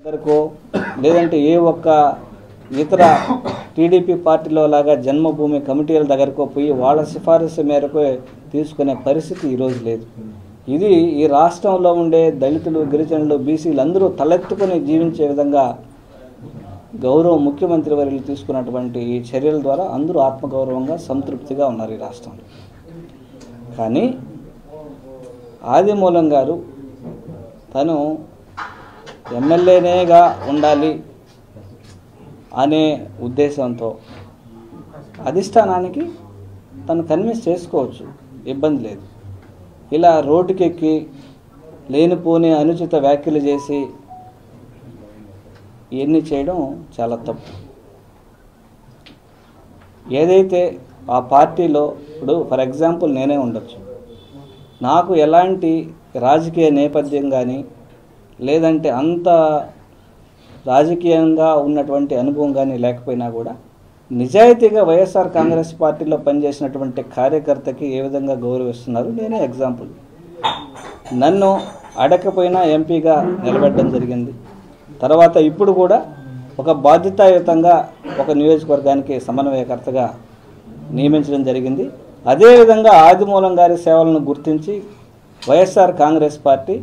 దగ్గరకో లేదంటే ఏ ఒక్క ఇతర టీడీపీ పార్టీలో లాగా జన్మభూమి కమిటీల దగ్గరకో పోయి వాళ్ళ సిఫారసు మేరకు తీసుకునే పరిస్థితి ఈరోజు లేదు. ఇది ఈ రాష్ట్రంలో ఉండే దళితులు, గిరిజనులు, బీసీలు అందరూ తలెత్తుకుని జీవించే విధంగా గౌరవ ముఖ్యమంత్రి వర్యులు తీసుకున్నటువంటి ఈ చర్యల ద్వారా అందరూ ఆత్మగౌరవంగా సంతృప్తిగా ఉన్నారు ఈ రాష్ట్రంలో. కానీ ఆదిమూలం గారు తను ఎమ్మెల్యేనేగా ఉండాలి అనే ఉద్దేశంతో అధిష్టానానికి తను కన్విన్స్ చేసుకోవచ్చు, ఇబ్బంది లేదు. ఇలా రోడ్డుకెక్కి లేనిపోని అనుచిత వ్యాఖ్యలు చేసి ఇవన్నీ చేయడం చాలా తప్పు. ఏదైతే ఆ పార్టీలో ఇప్పుడు ఫర్ ఎగ్జాంపుల్ నేనే ఉండొచ్చు, నాకు ఎలాంటి రాజకీయ నేపథ్యం కానీ లేదంటే అంత రాజకీయంగా ఉన్నటువంటి అనుభవం కానీ లేకపోయినా కూడా నిజాయితీగా వైఎస్ఆర్ కాంగ్రెస్ పార్టీలో పనిచేసినటువంటి కార్యకర్తకి ఏ విధంగా గౌరవిస్తున్నారు నేనే ఎగ్జాంపుల్. నన్ను అడగకపోయినా ఎంపీగా నిలబెట్టడం జరిగింది. తర్వాత ఇప్పుడు కూడా ఒక బాధ్యతాయుతంగా ఒక నియోజకవర్గానికి సమన్వయకర్తగా నియమించడం జరిగింది. అదేవిధంగా ఆదిమూలం గారి సేవలను గుర్తించి వైఎస్ఆర్ కాంగ్రెస్ పార్టీ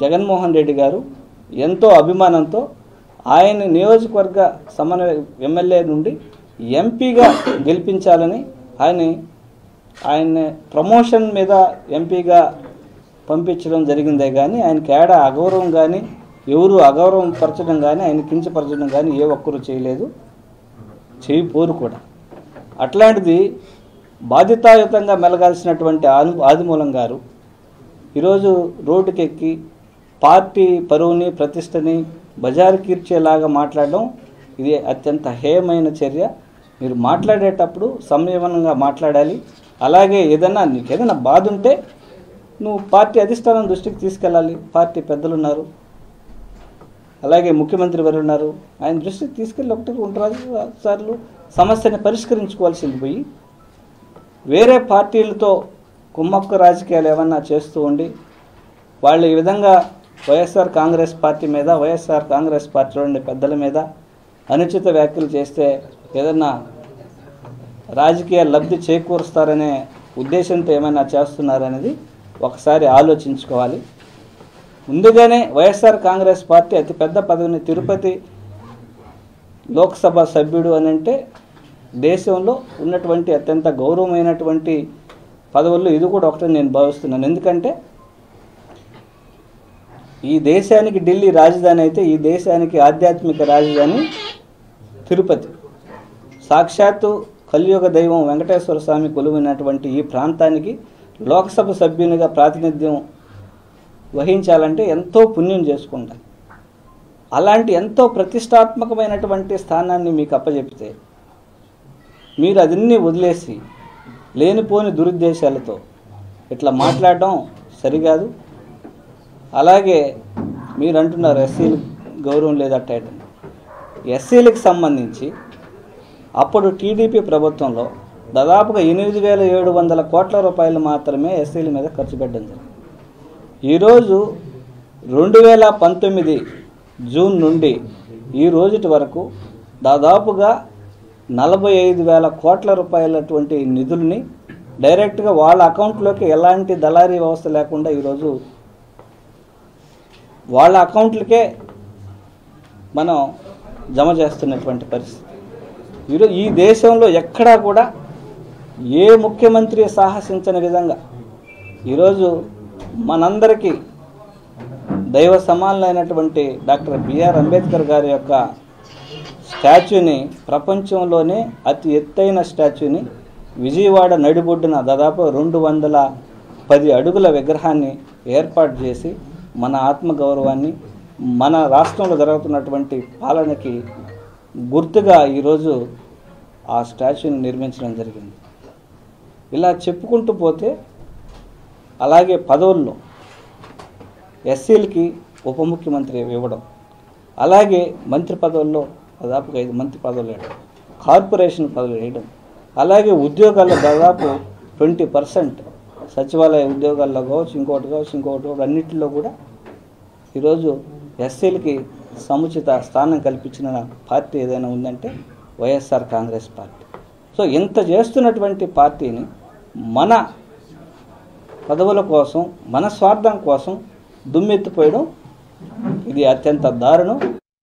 జగన్మోహన్ రెడ్డి గారు ఎంతో అభిమానంతో ఆయన నియోజకవర్గ సమన్వయ ఎమ్మెల్యే నుండి ఎంపీగా గెలిపించాలని ఆయన ప్రమోషన్ మీద ఎంపీగా పంపించడం జరిగిందే కానీ ఆయనకి ఏడా అగౌరవం కానీ ఎవరు అగౌరవం పరచడం కానీ ఆయన కించపరచడం కానీ ఏ ఒక్కరూ చేయలేదు, చేయపోరు కూడా. అట్లాంటిది బాధ్యతాయుతంగా మెలగాల్సినటువంటి ఆదిమూలం గారు ఈరోజు రోడ్డుకెక్కి పార్టీ పరువుని ప్రతిష్టని బజారు కీర్చేలాగా మాట్లాడడం ఇది అత్యంత హేయమైన చర్య. మీరు మాట్లాడేటప్పుడు సంయమనంగా మాట్లాడాలి. అలాగే నీకు ఏదైనా బాధ ఉంటే నువ్వు పార్టీ అధిష్టానం దృష్టికి తీసుకెళ్ళాలి. పార్టీ పెద్దలు ఉన్నారు, అలాగే ముఖ్యమంత్రి వారు ఉన్నారు, ఆయన దృష్టికి తీసుకెళ్ళి 1-2 సార్లు సమస్యని పరిష్కరించుకోవాల్సింది పోయి వేరే పార్టీలతో కుమ్మక్కు రాజకీయాలు ఏమన్నా చేస్తూ ఉండి వాళ్ళు ఈ విధంగా వైఎస్ఆర్ కాంగ్రెస్ పార్టీ మీద, వైఎస్ఆర్ కాంగ్రెస్ పార్టీలో ఉండే పెద్దల మీద అనుచిత వ్యాఖ్యలు చేస్తే ఏదన్నా రాజకీయ లబ్ధి చేకూరుస్తారనే ఉద్దేశంతో ఏమైనా చేస్తున్నారనేది ఒకసారి ఆలోచించుకోవాలి. ముందుగానే వైఎస్ఆర్ కాంగ్రెస్ పార్టీ అతిపెద్ద పదవిని తిరుపతి లోక్సభ సభ్యుడు అని అంటే దేశంలో ఉన్నటువంటి అత్యంత గౌరవమైనటువంటి పదవుల్లో ఇది కూడా ఒకటి నేను భావిస్తున్నాను. ఎందుకంటే ఈ దేశానికి ఢిల్లీ రాజధాని అయితే ఈ దేశానికి ఆధ్యాత్మిక రాజధాని తిరుపతి. సాక్షాత్తు కలియుగ దైవం వెంకటేశ్వర స్వామి కొలువైనటువంటి ఈ ప్రాంతానికి లోక్సభ సభ్యునిగా ప్రాతినిధ్యం వహించాలంటే ఎంతో పుణ్యం చేసుకుంటారు. అలాంటి ఎంతో ప్రతిష్టాత్మకమైనటువంటి స్థానాన్ని మీకు అప్పచెప్తే మీరు అదన్నీ వదిలేసి లేనిపోని దురుద్దేశాలతో ఇట్లా మాట్లాడడం సరికాదు. అలాగే మీరు అంటున్నారు ఎస్సీలు గౌరవం లేదట. ఎస్సీలకు సంబంధించి అప్పుడు టీడీపీ ప్రభుత్వంలో దాదాపుగా 8,700 కోట్ల రూపాయలు మాత్రమే ఎస్సీల మీద ఖర్చు పెట్టడం జరిగింది. ఈరోజు 2019 జూన్ నుండి ఈ రోజుటి వరకు దాదాపుగా 45,000 కోట్ల రూపాయలటువంటి నిధుల్ని డైరెక్ట్గా వాళ్ళ అకౌంట్లోకి ఎలాంటి దళారీ వ్యవస్థ లేకుండా ఈరోజు వాళ్ళ అకౌంట్లకే మనం జమ చేస్తున్నటువంటి పరిస్థితి. ఈరోజు ఈ దేశంలో ఎక్కడా కూడా ఏ ముఖ్యమంత్రి సాహసించని విధంగా ఈరోజు మనందరికీ దైవ సమానులైనటువంటి డాక్టర్ బిఆర్ అంబేద్కర్ గారి యొక్క స్టాచ్యూని, ప్రపంచంలోనే అతి ఎత్తైన స్టాచ్యూని విజయవాడ నడిబొడ్డున దాదాపు 210 అడుగుల విగ్రహాన్ని ఏర్పాటు చేసి మన ఆత్మగౌరవాన్ని, మన రాష్ట్రంలో జరుగుతున్నటువంటి పాలనకి గుర్తుగా ఈరోజు ఆ స్టాచ్యూని నిర్మించడం జరిగింది. ఇలా చెప్పుకుంటూ పోతే అలాగే పదవుల్లో ఎస్సీలకి ఉప ముఖ్యమంత్రి ఇవ్వడం, అలాగే మంత్రి పదవుల్లో దాదాపుగా 5 మంత్రి పదవులు వేయడం, కార్పొరేషన్ పదవులు వేయడం, అలాగే ఉద్యోగాల్లో దాదాపు 20% సచివాలయ ఉద్యోగాల్లో కావచ్చు, ఇంకోటి అన్నింటిలో కూడా ఈరోజు ఎస్సీలకి సముచిత స్థానం కల్పించిన పార్టీ ఏదైనా ఉందంటే వైఎస్ఆర్ కాంగ్రెస్ పార్టీ. సో ఇంత చేస్తున్నటువంటి పార్టీని మన పదవుల కోసం, మన స్వార్థం కోసం దుమ్మెత్తిపోయడం ఇది అత్యంత దారుణం.